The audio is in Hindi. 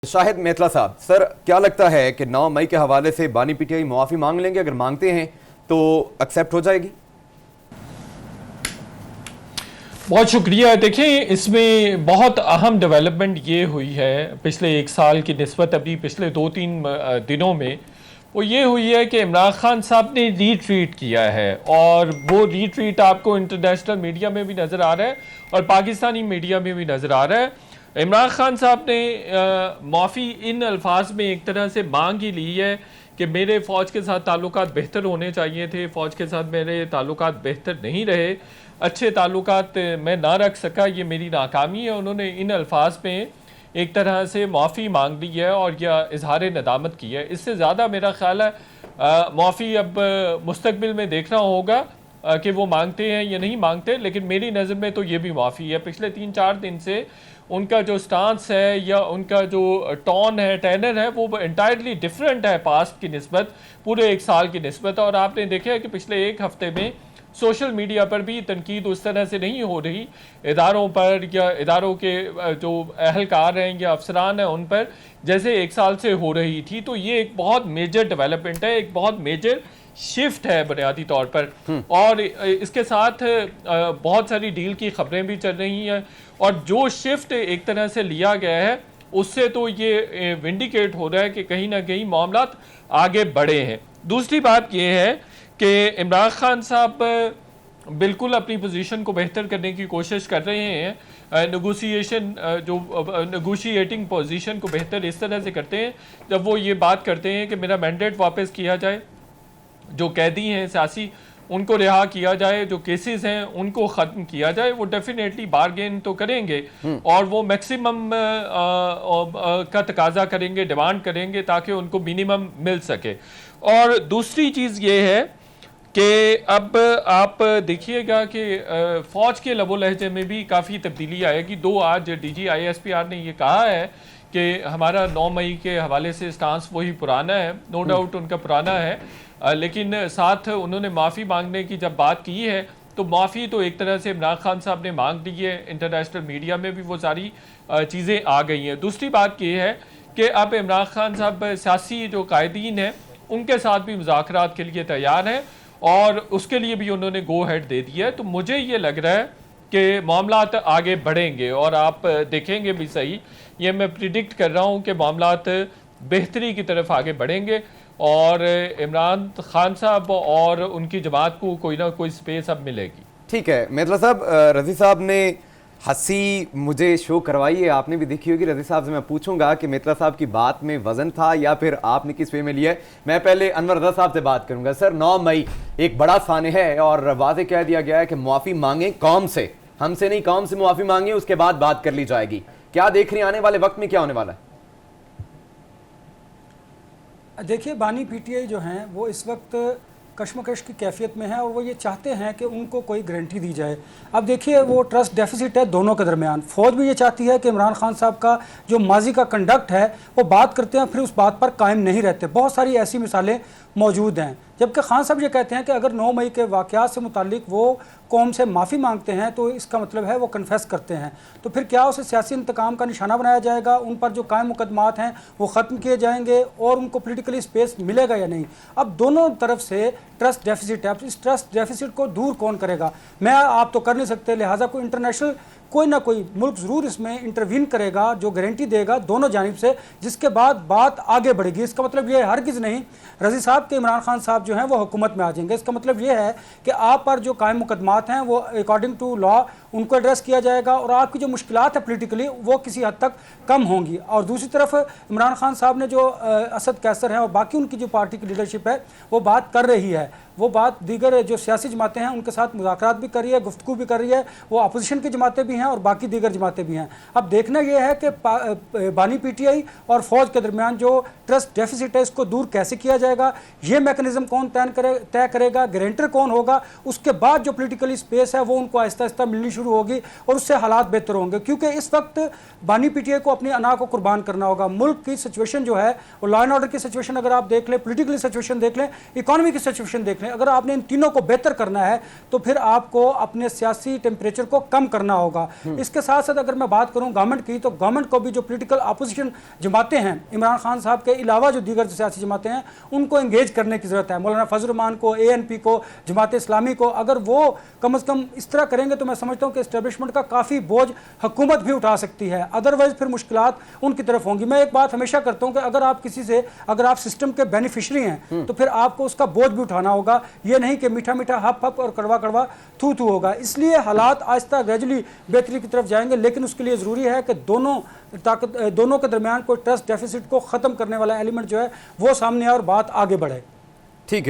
शाहिद मेतला साहब, सर क्या लगता है कि 9 मई के हवाले से बानी पीटीआई मुआफ़ी मांग लेंगे? अगर मांगते हैं तो एक्सेप्ट हो जाएगी? बहुत शुक्रिया। देखिए, इसमें बहुत अहम डेवलपमेंट ये हुई है पिछले एक साल की निस्बत अभी पिछले 2-3 दिनों में। वो ये हुई है कि इमरान खान साहब ने रीट्वीट किया है और वो रीट्वीट आपको इंटरनेशनल मीडिया में भी नज़र आ रहा है और पाकिस्तानी मीडिया में भी नज़र आ रहा है। इमरान खान साहब ने माफ़ी इन अल्फाज में एक तरह से मांग ही ली है कि मेरे फ़ौज के साथ ताल्लुकात बेहतर होने चाहिए थे, फ़ौज के साथ मेरे ताल्लुकात बेहतर नहीं रहे, अच्छे ताल्लुकात मैं ना रख सका, ये मेरी नाकामी है। उन्होंने इन अल्फाज में एक तरह से माफ़ी मांग ली है और यह इजहार नदामत की है। इससे ज़्यादा मेरा ख्याल है माफ़ी अब मुस्तकबिल में देखना होगा कि वो मांगते हैं या नहीं मांगते, लेकिन मेरी नज़र में तो ये भी माफ़ी है। पिछले 3-4 दिन से उनका जो स्टांस है या उनका जो टोन है, टेनर है, वो एंटायरली डिफरेंट है पास्ट की निस्बत, पूरे एक साल की निस्बत। और आपने देखा है कि पिछले एक हफ्ते में सोशल मीडिया पर भी तनकीद उस तरह से नहीं हो रही इदारों पर या इदारों के जो अहलकार हैं या अफसरान हैं उन पर, जैसे एक साल से हो रही थी। तो ये एक बहुत मेजर डेवलपमेंट है, एक बहुत मेजर शिफ्ट है बुनियादी तौर पर। और इसके साथ बहुत सारी डील की खबरें भी चल रही हैं और जो शिफ्ट एक तरह से लिया गया है उससे तो ये विंडिकेट हो रहा है कि कहीं ना कहीं मामलात आगे बढ़े हैं। दूसरी बात ये है कि इमरान खान साहब बिल्कुल अपनी पोजीशन को बेहतर करने की कोशिश कर रहे हैं। नेगोशिएटिंग पोजीशन को बेहतर इस तरह से करते हैं जब वो ये बात करते हैं कि मेरा मैंडेट वापस किया जाए, जो कैदी हैं सियासी उनको रिहा किया जाए, जो केसेस हैं उनको ख़त्म किया जाए। वो डेफिनेटली बारगेन तो करेंगे और वो मैक्सिमम का तकाजा करेंगे, डिमांड करेंगे ताकि उनको मिनिमम मिल सके। और दूसरी चीज़ ये है कि अब आप देखिएगा कि फ़ौज के लबो लहजे में भी काफ़ी तब्दीली आएगी। आज DG ISPR ने ये कहा है कि हमारा 9 मई के हवाले से स्टांस वही पुराना है, नो डाउट उनका पुराना है, लेकिन साथ उन्होंने माफ़ी मांगने की जब बात की है तो माफ़ी तो एक तरह से इमरान खान साहब ने मांग ली है। इंटरनेशनल मीडिया में भी वो सारी चीज़ें आ गई हैं। दूसरी बात ये है कि अब इमरान खान साहब सियासी जो कायदीन हैं उनके साथ भी मुज़ाकरात के लिए तैयार हैं और उसके लिए भी उन्होंने गो हेड दे दिया है। तो मुझे ये लग रहा है कि मामलात आगे बढ़ेंगे और आप देखेंगे भी सही, ये मैं प्रिडिक्ट कर रहा हूँ कि मामलात बेहतरी की तरफ आगे बढ़ेंगे और इमरान खान साहब और उनकी जमात को कोई ना कोई स्पेस अब मिलेगी। ठीक है मेतला साहब, रजी साहब ने हंसी मुझे शो करवाई है, आपने भी देखी होगी। रजी साहब से मैं पूछूंगा कि मेतला साहब की बात में वजन था या फिर आपने किस वे में लिया है। मैं पहले अनवर रजा साहब से बात करूंगा। सर 9 मई एक बड़ा साने है और वाजे कह दिया गया है कि मुआफ़ी मांगे कौम से, हमसे नहीं कौम से मुआफ़ी मांगे, उसके बाद बात कर ली जाएगी। क्या देख रही आने वाले वक्त में क्या होने वाला है? देखिए, बानी पीटीआई जो हैं वो इस वक्त कश्मकश की कैफियत में है और वो ये चाहते हैं कि उनको कोई गारंटी दी जाए। अब देखिए, वो ट्रस्ट डेफिसिट है दोनों के दरमियान। फ़ौज भी ये चाहती है कि इमरान खान साहब का जो माजी का कंडक्ट है वो बात करते हैं फिर उस बात पर कायम नहीं रहते। बहुत सारी ऐसी मिसालें मौजूद हैं। जबकि खान साहब ये कहते हैं कि अगर 9 मई के वाक़यात से मुतालिक वो कौम से माफ़ी मांगते हैं तो इसका मतलब है वो कन्फेस करते हैं। तो फिर क्या उसे सियासी इंतकाम का निशाना बनाया जाएगा, उन पर जो कायम मुकदमात हैं वो ख़त्म किए जाएंगे और उनको पोलिटिकली स्पेस मिलेगा या नहीं? अब दोनों तरफ से ट्रस्ट डेफिसिट है। अब इस ट्रस्ट डेफिसिट को दूर कौन करेगा? मैं आप तो कर नहीं सकते, लिहाजा कोई इंटरनेशनल कोई ना कोई मुल्क ज़रूर इसमें इंटरवीन करेगा जो गारंटी देगा दोनों जानिब से, जिसके बाद बात आगे बढ़ेगी। इसका मतलब ये हरगिज़ नहीं रज़ी साहब के इमरान खान साहब जो हैं वो हुकूमत में आ जाएंगे। इसका मतलब ये है कि आप पर जो कायम मुकदमात हैं वो अकॉर्डिंग टू लॉ उनको एड्रेस किया जाएगा और आपकी जो मुश्किलात है पोलिटिकली वो किसी हद तक कम होंगी। और दूसरी तरफ इमरान खान साहब ने जो असद कैसर हैं और बाकी उनकी जो पार्टी की लीडरशिप है वो बात कर रही है, वो बात दीगर जो सियासी जमातें हैं उनके साथ मुज़ाकरात भी कर रही है, गुफ्तगू भी कर रही है, वो अपोजिशन की जमातें भी हैं और बाकी दीगर जमातें भी हैं। अब देखना यह है कि बानी पीटीआई और फ़ौज के दरमियान जो ट्रस्ट डेफिसिट है इसको दूर कैसे किया जाएगा, ये मैकेनिज्म कौन तय करेगा, गारंटर कौन होगा, उसके बाद जो पोलिटिकली स्पेस है वो उनको आहिस्ता आहिस्ता मिलनी शुरू होगी और उससे हालात बेहतर होंगे। क्योंकि इस वक्त बानी पीटीआई को अपनी अना को कुर्बान करना होगा। मुल्क की सिचुएशन जो है वो लॉ एंड ऑर्डर की सिचुएशन अगर आप देख लें, पोलिटिकली सिचुएशन देख लें, इकॉनमी की सिचुएशन देख लें, अगर आपने इन तीनों को बेहतर करना है तो फिर आपको अपने सियासी टेम्परेचर को कम करना होगा। इसके साथ साथ अगर मैं बात करूं गवर्नमेंट की, तो गवर्नमेंट को भी जो पॉलिटिकल अपोजिशन जमातें हैं, इमरान खान साहब के अलावा जो दीगर सियासी जमातें हैं, उनको एंगेज करने की जरूरत है। मौलाना फजल रहमान को, ANP को, जमात इस्लामी को, अगर वो कम अज़ कम इस तरह करेंगे तो मैं समझता हूं कि एस्टेब्लिशमेंट का काफ़ी बोझ हुकूमत भी उठा सकती है। अदरवाइज फिर मुश्किलात उनकी तरफ होंगी। मैं एक बात हमेशा करता हूं कि अगर आप किसी से, अगर आप सिस्टम के बेनिफिशरी हैं तो फिर आपको उसका बोझ भी उठाना होगा। ये नहीं कि मीठा मीठा हप हप और कड़वा कड़वा थू थू होगा। इसलिए हालात आहिस्ता ग्रेजुअली बेहतरी की तरफ जाएंगे, लेकिन उसके लिए ज़रूरी है कि दोनों के दरमियान कोई ट्रस्ट डेफिसिट को ख़त्म करने वाला एलिमेंट जो है वो सामने आए और बात आगे बढ़े। ठीक है।